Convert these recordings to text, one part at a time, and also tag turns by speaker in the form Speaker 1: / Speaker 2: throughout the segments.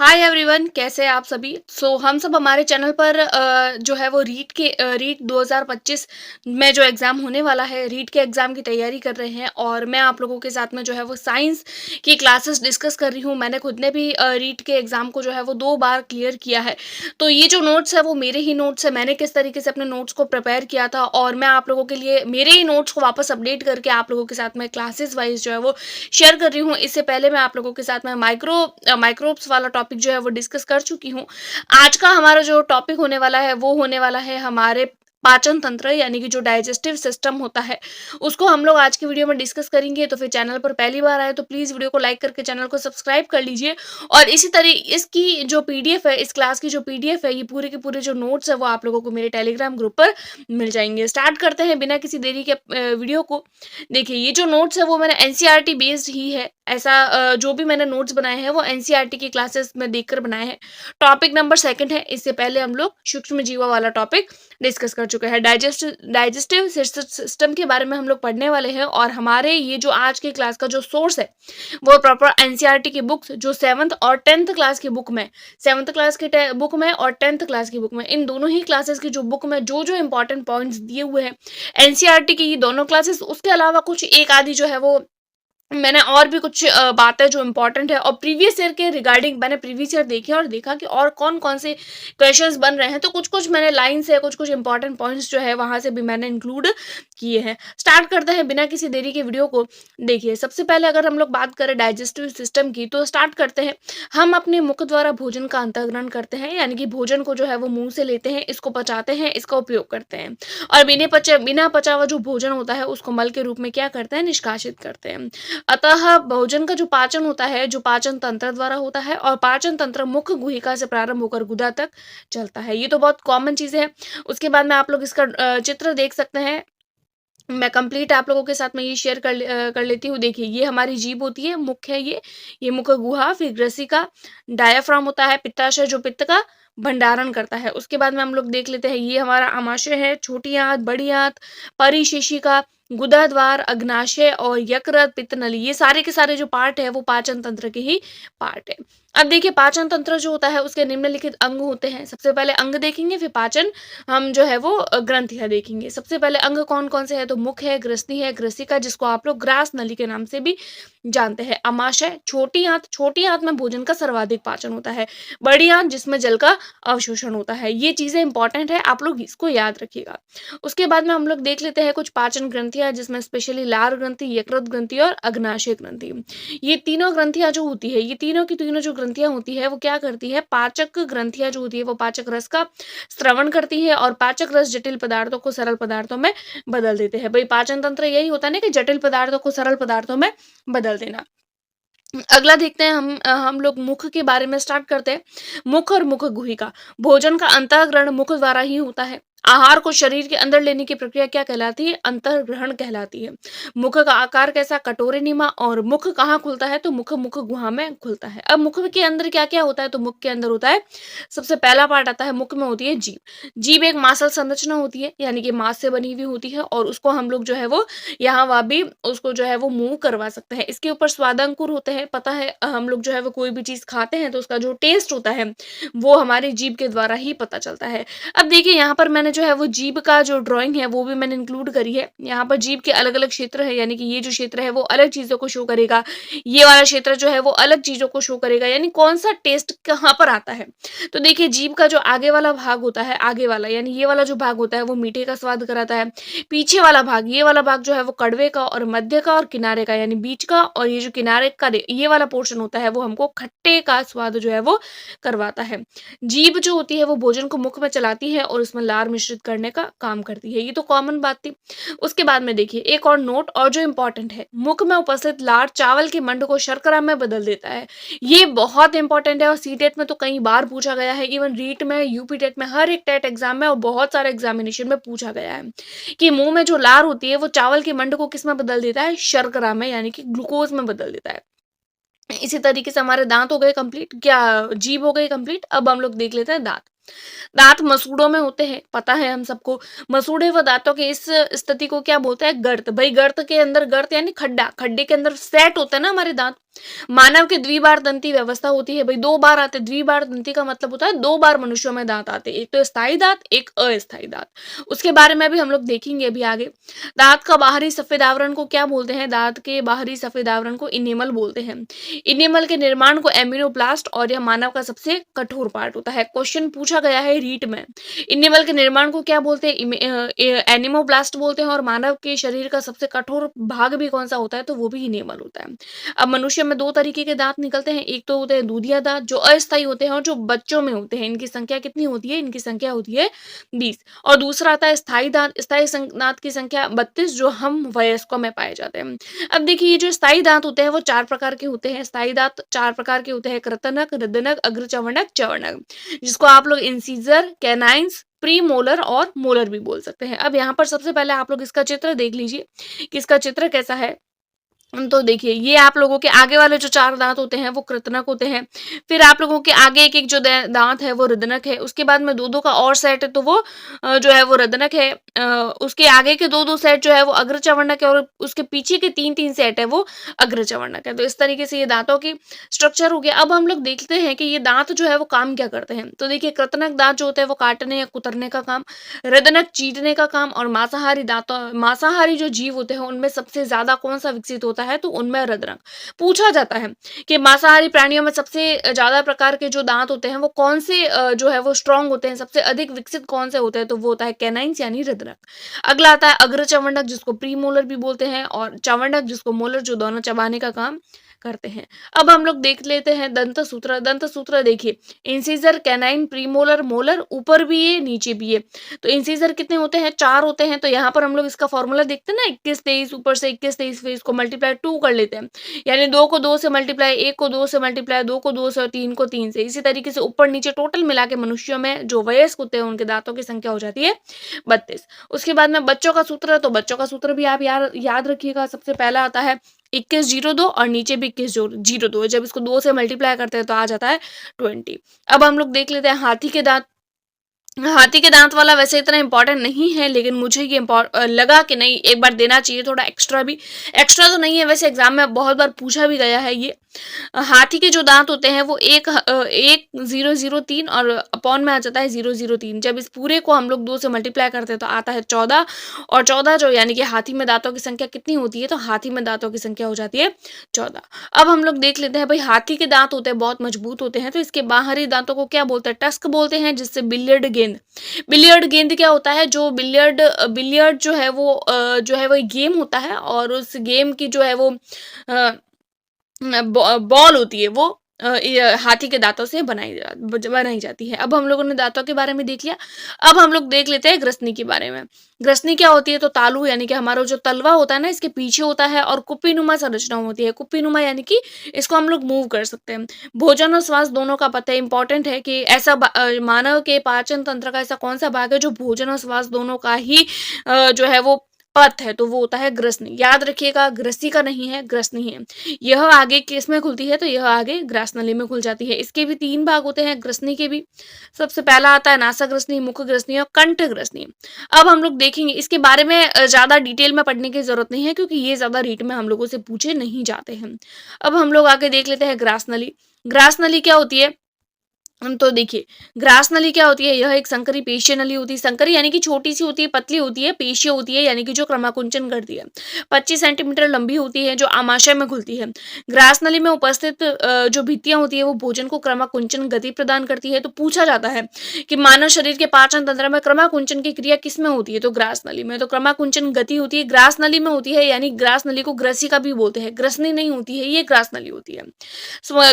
Speaker 1: Hi everyone, कैसे हैं आप सभी। हम सब हमारे चैनल पर जो है वो रीट 2025 में जो एग्ज़ाम होने वाला है, रीट के एग्ज़ाम की तैयारी कर रहे हैं। और मैं आप लोगों के साथ में जो है वो साइंस की क्लासेस डिस्कस कर रही हूँ। मैंने खुद ने भी रीट के एग्ज़ाम को जो है वो 2 बार क्लियर किया है। तो ये जो नोट्स है वो मेरे ही नोट्स है। मैंने किस तरीके से अपने नोट्स को प्रिपेयर किया था और मैं आप लोगों के लिए मेरे ही नोट्स को वापस अपडेट करके आप लोगों के साथ में क्लासेस वाइज़ जो है वो शेयर कर रही हूँ। इससे पहले मैं आप लोगों के साथ में माइक्रोब्स वाला टॉपिक जो है वो डिस्कस कर चुकी हूँ। आज का हमारा जो टॉपिक होने वाला है वो होने वाला है हमारे पाचन तंत्र, यानी कि जो डाइजेस्टिव सिस्टम होता है उसको हम लोग आज की वीडियो में डिस्कस करेंगे। तो फिर चैनल पर पहली बार आए तो प्लीज़ वीडियो को लाइक करके चैनल को सब्सक्राइब कर लीजिए। और इसी तरह इसकी जो पीडीएफ है, इस क्लास की जो पीडीएफ है, ये पूरे के पूरे जो नोट्स है वो आप लोगों को मेरे टेलीग्राम ग्रुप पर मिल जाएंगे। स्टार्ट करते हैं बिना किसी देरी के वीडियो को। देखिए, ये जो नोट्स है वो मैंने एनसीईआरटी बेस्ड ही है। ऐसा जो भी मैंने नोट्स बनाए हैं वो एनसीईआरटी की क्लासेस में देखकर बनाए हैं। टॉपिक नंबर 2 है। इससे पहले हम लोग सूक्ष्म जीवों वाला टॉपिक डिस्कस कर चुके हैं। डाइजेस्टिव सिस्टम के बारे में हम लोग पढ़ने वाले हैं। और हमारे ये जो आज की क्लास का जो सोर्स है वो प्रॉपर एनसीईआरटी की बुक्स, जो 7th और 10th क्लास की बुक में, 7th क्लास की बुक में और 10th क्लास की बुक में, इन दोनों ही क्लासेस की जो बुक में जो जो इंपॉर्टेंट पॉइंट्स दिए हुए हैं एनसीईआरटी की, ये दोनों क्लासेस, उसके अलावा कुछ एक आधी जो है वो मैंने और भी कुछ बातें जो इम्पोर्टेंट है और प्रीवियस ईयर के रिगार्डिंग मैंने प्रीवियस ईयर देखे और देखा कि और कौन-कौन से क्वेश्चंस बन रहे हैं। तो कुछ-कुछ मैंने लाइन से कुछ-कुछ इम्पोर्टेंट पॉइंट्स जो है वहाँ से भी मैंने इंक्लूड किए हैं। स्टार्ट करते हैं बिना किसी देरी के वीडियो को। देखिए, सबसे पहले अगर हम लोग बात करें डाइजेस्टिव सिस्टम की तो स्टार्ट करते हैं। हम अपने मुख द्वारा भोजन का अंतःग्रहण करते हैं, यानी कि भोजन को जो है वो मुँह से लेते हैं, इसको पचाते हैं, इसका उपयोग करते हैं। और बिना पचा हुआ जो भोजन होता है उसको मल के रूप में क्या करते हैं, निष्कासित करते हैं। अतः भोजन का जो पाचन होता है, जो पाचन तंत्र द्वारा होता है, और पाचन तंत्र मुख गुहिका से प्रारंभ होकर गुदा तक चलता है। ये तो बहुत कॉमन चीज़ें हैं। उसके बाद में आप लोग इसका चित्र देख सकते हैं। मैं कंप्लीट आप लोगों के साथ में ये शेयर कर लेती हूँ। देखिए, ये हमारी जीभ होती है, मुख है ये मुख गुहा, फिर ग्रसिका, डायाफ्राम होता है, पित्ताशय जो पित्त का भंडारण करता है। उसके बाद में हम लोग देख लेते हैं, ये हमारा आमाशय है, छोटी आंत, बड़ी आंत, परिशिशिका, गुदाद्वार, अग्नाशय और यकृत, पित्त नली, ये सारे के सारे जो पार्ट है वो पाचन तंत्र के ही पार्ट है। अब देखिए, पाचन तंत्र जो होता है उसके निम्नलिखित अंग होते हैं। सबसे पहले अंग देखेंगे, फिर पाचन हम जो है वो ग्रंथियाँ देखेंगे। सबसे पहले अंग कौन-कौन से हैं, तो मुख है, ग्रसनी है, ग्रसिका जिसको आप लोग ग्रास नली के नाम से भी जानते हैं, आमाशय, छोटी आंत में भोजन का सर्वाधिक पाचन होता है, बड़ी आंत जिसमें जल का अवशोषण होता है। ये चीज़ें इंपॉर्टेंट है, आप लोग इसको याद रखिएगा। उसके बाद में हम लोग देख लेते हैं कुछ पाचन ग्रंथियाँ, जिसमें स्पेशली लार ग्रंथि, यकृत ग्रंथि और अग्नाशय ग्रंथि। ये तीनों ग्रंथियाँ जो होती है, ये तीनों की तीनों जो ग्रंथियाँ होती है वो क्या करती है, पाचक ग्रंथियाँ जो होती है वो पाचक रस का श्रवण करती है और पाचक रस जटिल पदार्थों को सरल पदार्थों में बदल देते हैं। भाई, पाचन तंत्र यही होता है ना कि जटिल पदार्थों को सरल पदार्थों में बदल देना। अगला देखते हैं हम लोग मुख के बारे में स्टार्ट करते हैं। मुख और मुख गुहिका, भोजन का अंतःग्रहण मुख द्वारा ही होता है। आहार को शरीर के अंदर लेने की प्रक्रिया क्या कहलाती है, अंतर्ग्रहण कहलाती है। मुख का आकार कैसा, कटोरे नीमा। और मुख कहाँ खुलता है, तो मुख गुहा में खुलता है। अब मुख के अंदर क्या क्या होता है, तो मुख के अंदर होता है, सबसे पहला पार्ट आता है, मुख में होती है जीभ। जीभ एक मांसल संरचना होती है, यानी कि मांस से बनी हुई होती है और उसको हम लोग जो है वो यहाँ वहाँ भी उसको जो है वो मूव करवा सकते हैं। इसके ऊपर स्वादंकुर होते हैं। पता है, हम लोग जो है वो कोई भी चीज़ खाते हैं तो उसका जो टेस्ट होता है वो हमारी जीभ के द्वारा ही पता चलता है। अब देखिए, यहाँ पर मैंने जो है वो जीभ का जो ड्राइंग है वो भी मैंने इंक्लूड करी है। यहाँ पर जीभ के अलग-अलग क्षेत्र है, यानी कि ये जो क्षेत्र है वो अलग चीज़ों को शो करेगा। ये वाला क्षेत्र जो है वो अलग चीज़ों को शो करेगा, यानी कौन-सा टेस्ट कहाँ पर आता है। तो देखिए, जीभ का जो आगे वाला भाग होता है, आगे वाला यानी ये वाला जो भाग होता है वो मीठे का स्वाद कराता है। पीछे वाला भाग, ये वाला भाग जो है वो कड़वे का, और मध्य का और किनारे का यानी बीच का, और ये जो किनारे का ये वाला पोर्शन होता है वो हमको खट्टे का स्वाद जो है वो करवाता है। जीभ जो होती है वो भोजन को मुख में चलाती है और उसमें लार मिश्रित करने का काम करती है। ये तो कॉमन बात थी। उसके बाद में देखिए एक और नोट और जो इंपॉर्टेंट है, मुख में उपस्थित लार चावल के मंड को शर्करा में बदल देता है। ये बहुत इंपॉर्टेंट है और सीटेट में तो कई बार पूछा गया है, इवन रीट में, यूपी टेट में, हर एक टेट एग्जाम में और बहुत सारे एग्जामिनेशन में पूछा गया है कि मुंह में जो लार होती है वो चावल के मंड को किस में बदल देता है, शर्करा में, यानी कि ग्लूकोज में बदल देता है। इसी तरीके से हमारे दांत हो गए कंप्लीट, क्या जीभ हो गई कंप्लीट। अब हम लोग देख लेते हैं दांत। दांत मसूड़ों में होते हैं, पता है हम सबको। मसूड़े व दांतों के इस स्थिति को क्या बोलते हैं? गर्त। भाई गर्त के अंदर, गर्त यानी खड्डा, खड्डे के अंदर सेट होता है ना हमारे दांत। मानव की द्विबार दंती व्यवस्था होती है, भाई 2 बार आते। द्विबार दंती का मतलब होता है 2 बार मनुष्यों में दांत आते हैं, एक तो स्थायी दांत, एक अस्थायी दांत। उसके बारे में भी हम लोग देखेंगे अभी आगे। दांत का बाहरी सफेद आवरण को क्या बोलते हैं? दांत के बाहरी सफेद आवरण को इनेमल बोलते हैं। इनेमल के निर्माण को एमिनोब्लास्ट, और यह मानव का सबसे कठोर पार्ट होता है। क्वेश्चन पूछा गया है रीट में। इनेमल के निर्माण को क्या बोलते हैं? एनिमोब्लास्ट बोलते हैं। और मानव के शरीर का सबसे कठोर भाग भी कौन सा होता है? तो वो भी इनेमल होता है। अब मनुष्य में 2 तरीके के दांत निकलते हैं, एक तो होते हैं दूधिया दांत जो अस्थायी होते हैं और जो बच्चों में होते हैं। इनकी संख्या कितनी होती है? इनकी संख्या होती है 20। और दूसरा आता है स्थायी दांत। स्थायी दांत की संख्या 32 जो हम वयस्कों में पाए जाते हैं। अब देखिए ये जो स्थायी दांत होते हैं वो 4 प्रकार के होते हैं। स्थायी दांत 4 प्रकार के होते हैं, कृतनक, ऋदनक, अग्रचवर्णक, चवर्णक, जिसको आप लोग इंसीजर, कैनाइन्स, प्री मोलर और मोलर भी बोल सकते हैं। अब यहाँ पर सबसे पहले आप लोग इसका चित्र देख लीजिए कि इसका चित्र कैसा है। तो देखिए ये आप लोगों के आगे वाले जो 4 दांत होते हैं वो कृतनक होते हैं। फिर आप लोगों के आगे एक-एक जो दांत है वो ऋदनक है। उसके बाद में 2-2 का और सेट है तो वो जो है वो ऋदनक है। उसके आगे के 2-2 सेट जो है वो अग्रचवर्णक है और उसके पीछे के 3-3 सेट है वो अग्रचवर्णक है। तो इस तरीके से ये दांतों की स्ट्रक्चर हो गया। अब हम लोग देखते हैं कि ये दांत जो है वो काम क्या करते हैं। तो देखिए कृतनक दांत जो होते हैं वो काटने या कुतरने का काम, ऋदनक चीरने का काम, और मांसाहारी जो जीव होते हैं उनमें सबसे ज्यादा कौन सा विकसित होता है? तो उनमें ऋदनक। पूछा जाता है कि मांसाहारी प्राणियों में सबसे ज्यादा प्रकार के जो दांत होते हैं वो कौन से जो है वो स्ट्रांग होते हैं, सबसे अधिक विकसित कौन से होते हैं? तो वो होता है कैनाइन्स यानी ऋदनक। अगला आता है अग्रचवर्णक जिसको प्रीमोलर भी बोलते हैं, और चवर्णक जिसको मोलर, जो दोनों चबाने का काम करते हैं। अब हम लोग देख लेते हैं दंत सूत्र। दंत सूत्र देखिए, इंसीजर, कैनाइन, प्रीमोलर, मोलर, ऊपर भी है नीचे भी है। तो इंसीजर कितने होते हैं? 4 होते हैं। तो यहाँ पर हम लोग इसका फॉर्मूला देखते हैं ना, 21-23, ऊपर से 21-23, फिर इसको मल्टीप्लाई 2 कर लेते हैं, यानी 2 को 2 से मल्टीप्लाई, 1 को 2 से मल्टीप्लाई, 2 को 2 से और 3 को 3 से। इसी तरीके से ऊपर नीचे टोटल मिला के मनुष्यों में जो वयस्क होते हैं उनके दांतों की संख्या हो जाती है 32। उसके बाद में बच्चों का सूत्र, तो बच्चों का सूत्र भी आप याद रखिएगा। सबसे पहला आता है 2102 और नीचे भी 2102। जब इसको 2 से मल्टीप्लाई करते हैं तो आ जाता है 20। अब हम लोग देख लेते हैं हाथी के दांत। हाथी के दांत वाला वैसे इतना इंपॉर्टेंट नहीं है, लेकिन मुझे ये लगा कि नहीं एक बार देना चाहिए थोड़ा एक्स्ट्रा भी। एक्स्ट्रा तो नहीं है, वैसे एग्जाम में बहुत बार पूछा भी गया है ये। हाथी के जो दांत होते हैं वो 1003 और अपॉन में आ जाता है 003। जब इस पूरे को हम लोग 2 से मल्टीप्लाई करते हैं तो आता है 14। और 14 जो यानी कि हाथी में दांतों की संख्या कितनी होती है? तो हाथी में दांतों की संख्या हो जाती है 14। अब हम लोग देख लेते हैं, भाई हाथी के दांत होते हैं बहुत मजबूत होते हैं, तो इसके बाहरी दांतों को क्या बोलते हैं? टस्क बोलते हैं, जिससे बिलियर्ड गेंद। बिलियर्ड गेंद क्या होता है? जो बिलियर्ड जो है वो गेम होता है, और उस गेम की जो है वो बॉल होती है वो हाथी के दांतों से बनाई जाती है। अब हम लोगों ने दांतों के बारे में देख लिया। अब हम लोग देख लेते हैं ग्रसनी के बारे में। ग्रसनी क्या होती है? तो तालू यानी कि हमारा जो तलवा होता है ना, इसके पीछे होता है, और कुप्पीनुमा संरचना होती है। कुप्पीनुमा यानी कि इसको हम लोग मूव कर सकते हैं। भोजन और श्वास दोनों का पता है, इंपॉर्टेंट है कि ऐसा मानव के पाचन तंत्र का ऐसा कौन सा भाग है जो भोजन और श्वास दोनों का ही जो है वो पथ है? तो वो होता है ग्रसनी। याद रखिएगा, ग्रसी का नहीं है, ग्रसनी है। यह आगे किस में खुलती है? तो यह आगे ग्रासनली में खुल जाती है। इसके भी 3 भाग होते हैं ग्रसनी के भी। सबसे पहला आता है नासा ग्रसनी, मुख ग्रसनी और कंठ ग्रसनी। अब हम लोग देखेंगे इसके बारे में ज्यादा डिटेल में पढ़ने की जरूरत नहीं है, क्योंकि ये ज्यादा रीट में हम लोगों से पूछे नहीं जाते हैं। अब हम लोग आगे देख लेते हैं ग्रासनली। ग्रासनली क्या होती है? तो देखिए ग्रास नली क्या होती है? यह एक संकरी पेशीय नली होती है। संकरी यानी कि छोटी सी होती है, पतली होती है, पेशीय होती है यानी कि जो क्रमाकुंचन करती है। 25 सेंटीमीटर लंबी होती है, जो आमाशय में खुलती है। ग्रास नली में उपस्थित जो भित्तियां होती है वो भोजन को क्रमाकुंचन गति प्रदान करती है। तो पूछा जाता है कि मानव शरीर के पाचन तंत्र में क्रमाकुंचन की क्रिया किस में होती है? तो ग्रास नली में। तो क्रमाकुंचन गति होती है ग्रास नली में होती है, यानी ग्रास नली को ग्रसिका भी बोलते हैं। ग्रसनी नहीं होती है, ये ग्रास नली होती है।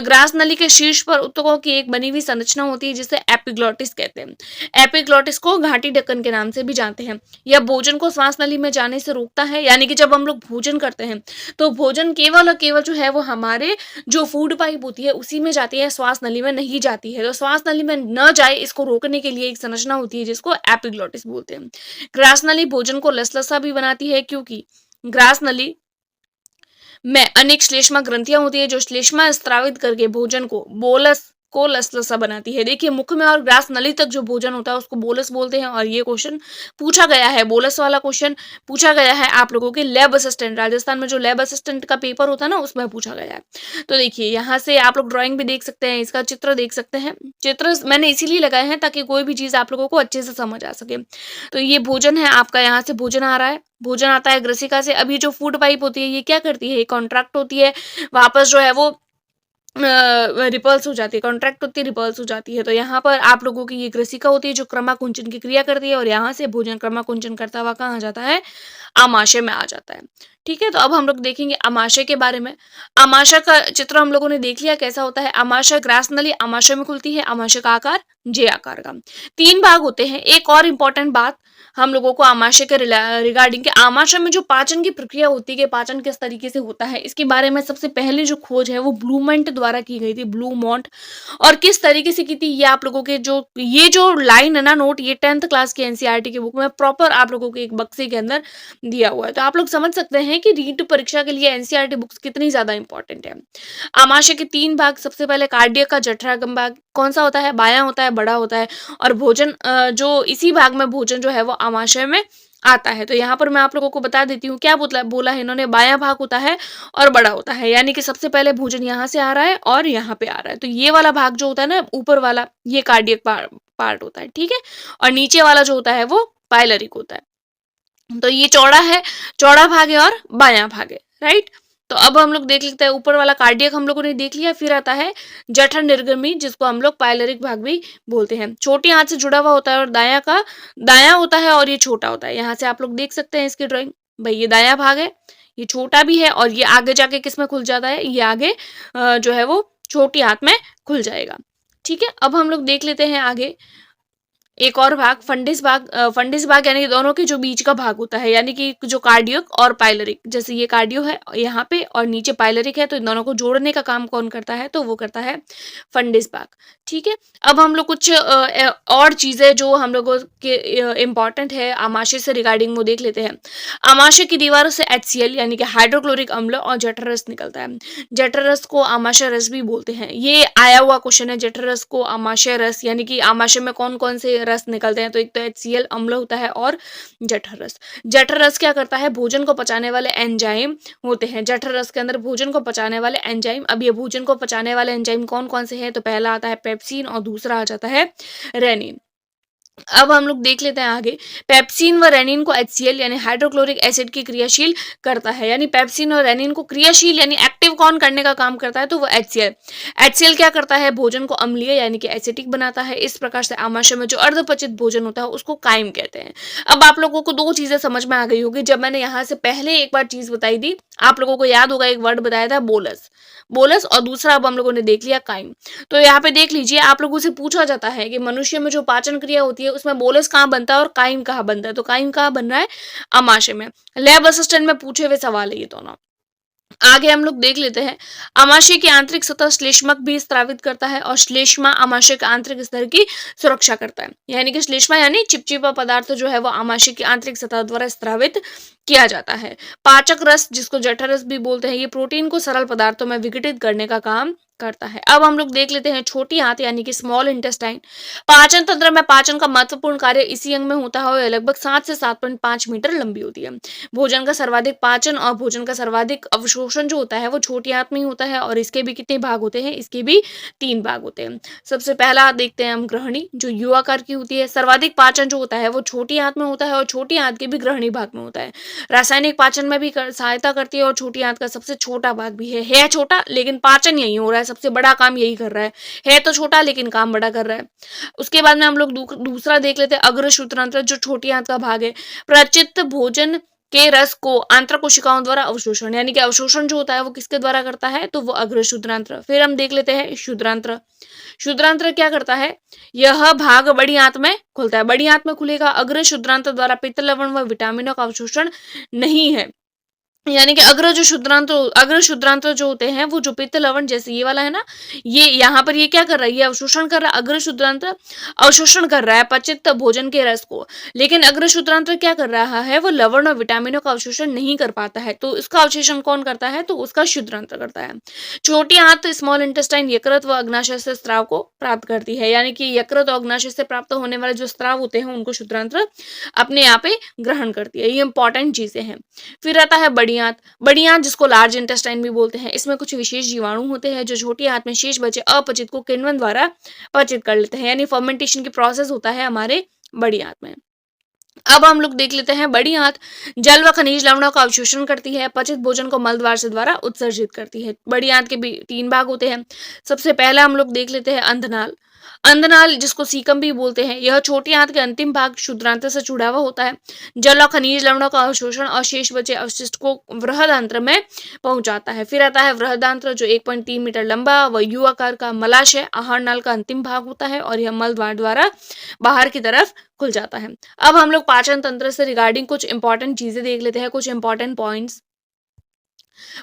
Speaker 1: ग्रास नली के शीर्ष पर उत्तकों की एक बनी हुई संरचना होती है, जिसे एपिग्लॉटिस कहते हैं। एपिग्लॉटिस को घाटी ढक्कन के नाम से भी जानते हैं। यह भोजन को श्वास नली में जाने से रोकता है, यानी कि जब हम लोग भोजन करते हैं तो भोजन केवल और केवल जो है वो हमारे जो फूड पाइप होती है उसी में जाती है, श्वास नली में नहीं जाती है। तो श्वास नली में न जाए इसको रोकने के लिए एक संरचना होती है जिसको एपिग्लॉटिस बोलते हैं। ग्रास नली भोजन को लसलसा भी बनाती है, क्योंकि ग्रास नली में अनेक श्लेष्मा ग्रंथियां होती है जो श्लेष्मा स्त्रावित करके भोजन को बोलस को लसलसा बनाती है। देखिए मुख में और ग्रास नली तक जो भोजन होता है उसको बोलस बोलते हैं और ये क्वेश्चन पूछा गया है, बोलस वाला क्वेश्चन पूछा गया है आप लोगों के लैब असिस्टेंट, राजस्थान में जो लैब असिस्टेंट का पेपर होता है ना उसमें पूछा गया है। तो देखिए यहाँ से आप लोग ड्राइंग भी देख सकते हैं, इसका चित्र देख सकते हैं। चित्र मैंने इसीलिए लगाए हैं ताकि कोई भी चीज आप लोगों को अच्छे से समझ आ सके। तो ये भोजन है आपका, यहाँ से भोजन आ रहा है, भोजन आता है ग्रसिका से। अब ये जो फूड पाइप होती है ये क्या करती है, ये कॉन्ट्रैक्ट होती है, वापस जो है वो रिपल्स हो जाती है, कॉन्ट्रैक्ट होती है, रिपल्स हो जाती है। तो यहाँ पर आप लोगों की ये ग्रसिका होती है जो क्रमाकुंचन की क्रिया करती है और यहाँ से भोजन क्रमाकुंचन करता हुआ कहाँ आ जाता है, आमाशय में आ जाता है। ठीक है, तो अब हम लोग देखेंगे आमाशय के बारे में। आमाशय का चित्र हम लोगों ने देख लिया कैसा होता है। आमाशय ग्रास नली आमाशय में खुलती है, आमाशय का आकार जे आकार का, 3 भाग होते हैं। एक और इम्पोर्टेंट बात हम लोगों को आमाशय के रिगार्डिंग के, आमाशय में जो पाचन की प्रक्रिया होती है कि पाचन किस तरीके से होता है, इसके बारे में सबसे पहले जो खोज है वो ब्लूमंट द्वारा की गई थी, ब्लूमॉन्ट। और किस तरीके से की थी ये आप लोगों के जो ये जो लाइन है ना नोट, ये 10th क्लास के एनसीईआरटी की बुक में प्रॉपर आप लोगों के एक बक्से के अंदर दिया हुआ है। तो आप लोग समझ सकते हैं कि रीट परीक्षा के लिए एनसीईआरटी बुक्स कितनी ज्यादा इंपॉर्टेंट है। आमाशय के 3 भाग, सबसे पहले कार्डियक का जठरागम भाग कौन सा होता है, बायां होता है, बड़ा होता है। और भोजन जो इसी भाग में भोजन जो है वो आमाशय में आता है। तो यहाँ पर मैं आप लोगों को बता देती हूँ क्या बोला है इन्होंने, बायां भाग होता है और बड़ा होता है, यानी कि सबसे पहले भोजन यहाँ से आ रहा है और यहाँ पे आ रहा है। तो ये वाला भाग जो होता है ना ऊपर वाला, ये कार्डियक पार्ट होता है, ठीक है। और नीचे वाला जो होता है वो पाइलरिक होता है। तो ये चौड़ा है, चौड़ा भाग है और बायां भाग है, राइट। तो अब हम लोग देख लेते हैं, ऊपर वाला कार्डियक हम लोगों ने देख लिया, फिर आता है जठर निर्गमी जिसको हम लोग पाइलरिक भाग भी बोलते हैं। छोटी आंत से जुड़ा हुआ होता है और दायां होता है और ये छोटा होता है। यहाँ से आप लोग देख सकते हैं इसकी ड्राइंग, भाई ये दायां भाग है, ये छोटा भी है और ये आगे जाके किस में खुल जाता है, ये आगे जो है वो छोटी आंत में खुल जाएगा। ठीक है, अब हम लोग देख लेते हैं आगे एक और भाग, फंडिस भाग यानी कि दोनों के जो बीच का भाग होता है, यानी कि जो कार्डियक और पाइलरिक, जैसे ये कार्डियो है यहाँ पे और नीचे पाइलरिक है, तो इन दोनों को जोड़ने का काम कौन करता है, तो वो करता है फंडिस भाग। ठीक है, अब हम लोग कुछ और चीजें जो हम लोगों के इम्पॉर्टेंट है आमाशय से रिगार्डिंग वो देख लेते हैं। आमाशय की दीवारों से HCl यानी कि हाइड्रोक्लोरिक अम्ल और जठर रस निकलता है। जठर रस को आमाशय रस भी बोलते हैं, ये आया हुआ क्वेश्चन है। जठर रस को आमाशय रस यानी कि आमाशय में कौन कौन से रस निकलते हैं, तो एक तो HCl अम्ल होता है और जठर रस। जठर रस क्या करता है, भोजन को पचाने वाले एंजाइम होते हैं। जठर रस के अंदर भोजन को पचाने वाले एंजाइम, अब ये भोजन को पचाने वाले एंजाइम कौन कौन से हैं, तो पहला आता है पेप्सिन और दूसरा आ जाता है रेनिन। अब हम लोग देख लेते हैं आगे, पेप्सिन व रेनिन को HCl यानी हाइड्रोक्लोरिक एसिड की क्रियाशील करता है, यानी पेप्सिन और रेनिन को क्रियाशील यानी एक्टिव कौन करने का काम करता है, तो वो HCl। HCl क्या करता है, भोजन को अम्लीय यानी कि एसिडिक बनाता है। इस प्रकार से आमाशय में जो अर्धपचित भोजन होता है उसको काइम कहते हैं। अब आप लोगों को 2 चीजें समझ में आ गई होगी। जब मैंने यहाँ से पहले एक बार चीज बताई थी, आप लोगों को याद होगा, एक वर्ड बताया था बोलस, बोलस, और दूसरा अब हम लोगों ने देख लिया काइम। तो यहाँ पे देख लीजिए, आप लोगों से पूछा जाता है कि मनुष्य में जो पाचन क्रिया होती है उसमें बोलस कहाँ बनता है और काइम कहाँ बनता है, तो काइम कहाँ बन रहा है, आमाशय में। लैब असिस्टेंट में पूछे हुए सवाल है ये दोनों। आगे हम लोग देख लेते हैं, आमाशय की आंतरिक सतह श्लेष्मक भी स्रावित करता है और श्लेष्मा आमाशय के आंतरिक स्तर की सुरक्षा करता है, यानी कि श्लेष्मा यानी चिपचिपा पदार्थ जो है वो आमाशय की आंतरिक सतह द्वारा स्रावित किया जाता है। पाचक रस जिसको जठर रस भी बोलते हैं, ये प्रोटीन को सरल पदार्थों में विघटित करने का काम करता है। अब हम लोग देख लेते हैं छोटी आंत यानी कि स्मॉल इंटेस्टाइन। पाचन तंत्र में पाचन का महत्वपूर्ण कार्य इसी अंग में होता है और लगभग 7 से 7.5 मीटर लंबी होती है। भोजन का सर्वाधिक पाचन और भोजन का सर्वाधिक अवशोषण जो होता है वो छोटी आंत में ही होता है और इसके भी कितने भाग होते हैं, इसके भी 3 भाग होते हैं। सबसे पहला देखते हैं हम ग्रहणी, जो यू आकार की होती है। सर्वाधिक पाचन जो होता है वो छोटी आंत में होता है और छोटी आंत के भी ग्रहणी भाग में होता है। रासायनिक पाचन में भी सहायता करती है और छोटी आंत का सबसे छोटा भाग भी है छोटा लेकिन पाचन यही हो रहा है, सबसे बड़ा काम यही कर रहा है तो छोटा लेकिन काम बड़ा कर रहा है। उसके बाद में हम लोग दूसरा देख लेते हैं अग्रसूत्रांत्र, जो छोटी आंत का भाग है। प्रचित भोजन के रस को आंत्र कोशिकाओं द्वारा अवशोषण, यानी कि अवशोषण जो होता है वो किसके द्वारा करता है, तो वो अग्रसूत्रांत्र। फिर हम देख लेते हैं क्षुद्रांत्र। क्षुद्रांत्र क्या करता है, यह भाग बड़ी आंत में खुलता है, बड़ी आंत में खुलेगा। अग्र क्षुद्रांत्र द्वारा पित्त लवण व विटामिनों का अवशोषण नहीं है। यानी कि अग्र शुद्रांत्र जो होते हैं वो जो पित्त लवण जैसे ये वाला है ना, ये यहाँ पर ये क्या कर रहा है, ये अवशोषण कर रहा है। अग्र शुद्रांत्र अवशोषण कर रहा है पचित भोजन के रस को, लेकिन अग्र शुद्रांत्र क्या कर रहा है, वो लवण और विटामिनों का अवशोषण नहीं कर पाता है, तो इसका अवशोषण कौन करता है, तो उसका शुद्रांत्र करता है। छोटी आंत स्मॉल इंटेस्टाइन यकृत व अग्नाशय से स्राव को प्राप्त करती है, यानी कि यकृत और अग्नाशय से प्राप्त होने वाले जो स्राव होते हैं उनको शुद्रांत्र अपने यहाँ पे ग्रहण करती है। ये इंपॉर्टेंट चीजें हैं। फिर आता है बड़ी आंत। बड़ी आंत जिसको लार्ज इंटेस्टाइन भी बोलते हैं, इसमें कुछ विशेष जीवाणु होते हैं जो छोटी आंत में शेष बचे अपचित को किण्वन द्वारा पचित कर लेते हैं, यानी फर्मेंटेशन की प्रोसेस होता है हमारे बड़ी आंत में। अब हम लोग देख लेते हैं बड़ी आंत जल व खनिज लवणों का अवशोषण करती है, पचित भोजन को मल द्वार से द्वारा उत्सर्जित करती है। बड़ी आंत के भी 3 भाग होते हैं। सबसे पहला हम लोग देख लेते हैं अंधनाल। अंधनाल जिसको सीकम भी बोलते हैं, यह छोटी आंत के अंतिम भाग शुद्रांत्र से जुड़ा हुआ होता है। जल और खनिज लवणों का अवशोषण और शेष बचे अवशिष्ट को वृहदांत्र में पहुंचाता है। फिर आता है वृहदांत्र जो 1.3 मीटर लंबा व यू आकार का मलाशय आहार नाल का अंतिम भाग होता है और यह मल द्वार द्वारा बाहर की तरफ खुल जाता है। अब हम लोग पाचन तंत्र से रिगार्डिंग कुछ इंपॉर्टेंट चीजें देख लेते हैं, कुछ इंपॉर्टेंट पॉइंट्स।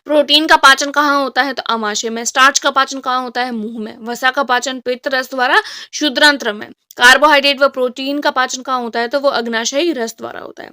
Speaker 1: प्रोटीन का पाचन कहाँ होता है, तो आमाशय में। स्टार्च का पाचन कहाँ होता है, मुंह में। वसा का पाचन पित्त रस द्वारा शुद्रांत्र में। कार्बोहाइड्रेट व प्रोटीन का पाचन कहाँ होता है, तो वो अग्नाशयी रस द्वारा होता है।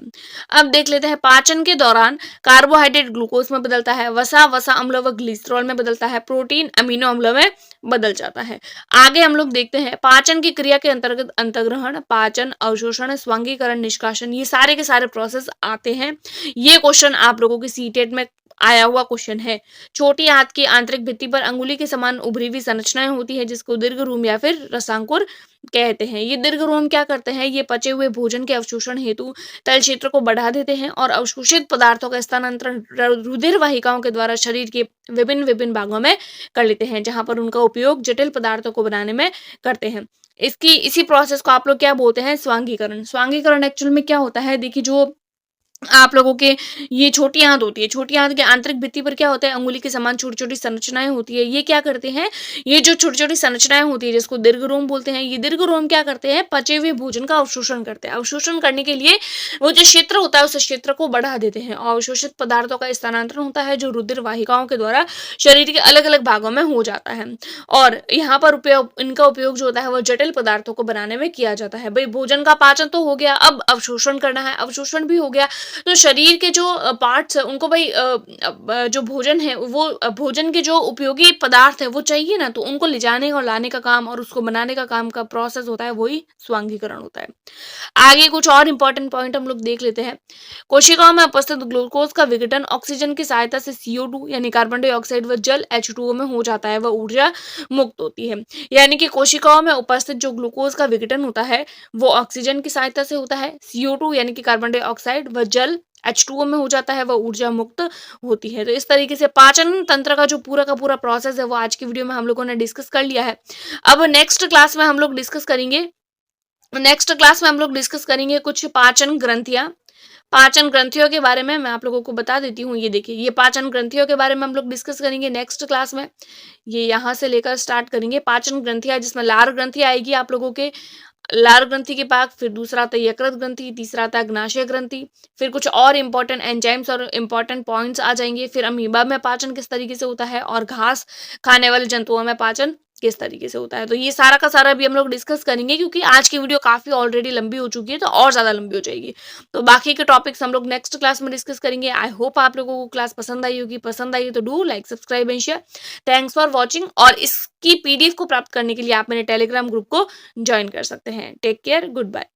Speaker 1: अब देख लेते हैं पाचन के दौरान कार्बोहाइड्रेट ग्लूकोज में बदलता है, वसा वसा अम्ल व ग्लिसरॉल में बदलता है, प्रोटीन अमीनो अम्ल में बदल जाता है। आगे हम लोग देखते हैं पाचन की क्रिया के अंतर्गत अंतग्रहण, पाचन, अवशोषण, स्वांगीकरण, निष्कासन, ये सारे के सारे प्रोसेस आते हैं। ये क्वेश्चन आप लोगों के सीटेट में आया हुआ क्वेश्चन है। छोटी आंत की आंतरिक भित्ति पर अंगुली के समान उभरी हुई संरचनाएं होती है जिसको दीर्घ रूम या फिर रसांकुर कहते हैं। ये दीर्घ रूम क्या करते हैं, ये पचे हुए भोजन के अवशोषण हेतु तल क्षेत्र को बढ़ा देते हैं और अवशोषित पदार्थों का स्थानांतरण रुधिर वाहिकाओं के द्वारा शरीर के विभिन्न विभिन्न भागों में कर लेते हैं, जहां पर उनका उपयोग जटिल पदार्थों को बनाने में करते हैं। इसकी इसी प्रोसेस को आप लोग क्या बोलते हैं, स्वांगीकरण। स्वांगीकरण एक्चुअल में क्या होता है, देखिए जो आप लोगों के ये छोटी आंत होती है, छोटी आंत के आंतरिक भित्ति पर क्या होता है, अंगुली के समान छोटी छोटी संरचनाएं होती है। ये क्या करते हैं, ये जो छोटी छोटी संरचनाएं होती है जिसको दीर्घ रोम बोलते हैं, ये दीर्घ रोम क्या करते हैं, पचे हुए भोजन का अवशोषण करते हैं। अवशोषण करने के लिए वो जो क्षेत्र होता है उस क्षेत्र को बढ़ा देते हैं और अवशोषित पदार्थों का स्थानांतरण होता है जो रुधिर वाहिकाओं के द्वारा शरीर के अलग अलग भागों में हो जाता है। और यहाँ पर इनका उपयोग जो होता है वो जटिल पदार्थों को बनाने में किया जाता है। भाई भोजन का पाचन तो हो गया, अब अवशोषण करना है, अवशोषण भी हो गया, तो शरीर के जो पार्ट्स है उनको भाई जो भोजन है वो भोजन के जो उपयोगी पदार्थ है वो चाहिए ना, तो उनको ले जाने और लाने का काम और उसको बनाने का काम का प्रोसेस होता है, वही स्वांगीकरण होता है। आगे कुछ और इंपॉर्टेंट पॉइंट हम लोग देख लेते हैं। कोशिकाओं में उपस्थित ग्लूकोज का विघटन ऑक्सीजन की सहायता से CO2 यानी कार्बन डाइऑक्साइड व जल H2O में हो जाता है, वह ऊर्जा मुक्त होती है। यानी कि कोशिकाओं में उपस्थित जो ग्लूकोज का विघटन होता है वो ऑक्सीजन की सहायता से होता है, CO2 यानी कि कार्बन डाइऑक्साइड व जल H2O में हो जाता है, वह ऊर्जा मुक्त होती है। तो इस तरीके से पाचन तंत्र का जो पूरा का पूरा प्रोसेस है वो आज की वीडियो में हम लोगों ने डिस्कस कर लिया है। अब नेक्स्ट क्लास में हम लोग डिस्कस करेंगे कुछ पाचन ग्रंथियां। पाचन ग्रंथियों के बारे में मैं आप लोगों को बता देती हूँ। ये देखिए, ये पाचन ग्रंथियों के बारे में हम लोग डिस्कस करेंगे नेक्स्ट क्लास में। ये यहाँ से लेकर स्टार्ट करेंगे पाचन ग्रंथियां, जिसमें लार ग्रंथि आएगी आप लोगों के, लार ग्रंथि के बाद फिर दूसरा आता है यकृत ग्रंथि, तीसरा आता है अग्नाशय ग्रंथि, फिर कुछ और इंपॉर्टेंट एंजाइम्स और इंपॉर्टेंट पॉइंट्स आ जाएंगे। फिर अमीबा में पाचन किस तरीके से होता है और घास खाने वाले जंतुओं में पाचन किस तरीके से होता है। तो ये सारा का सारा भी हम लोग डिस्कस करेंगे, क्योंकि आज की वीडियो काफी ऑलरेडी लंबी हो चुकी है तो और ज्यादा लंबी हो जाएगी। तो बाकी के टॉपिक्स हम लोग नेक्स्ट क्लास में डिस्कस करेंगे। आई होप आप लोगों को क्लास पसंद आई होगी। पसंद आई तो do like subscribe and share. Thanks for watching. और इसकी PDF को प्राप्त करने के लिए आप मेरे टेलीग्राम ग्रुप को ज्वाइन कर सकते हैं। Take care, good bye.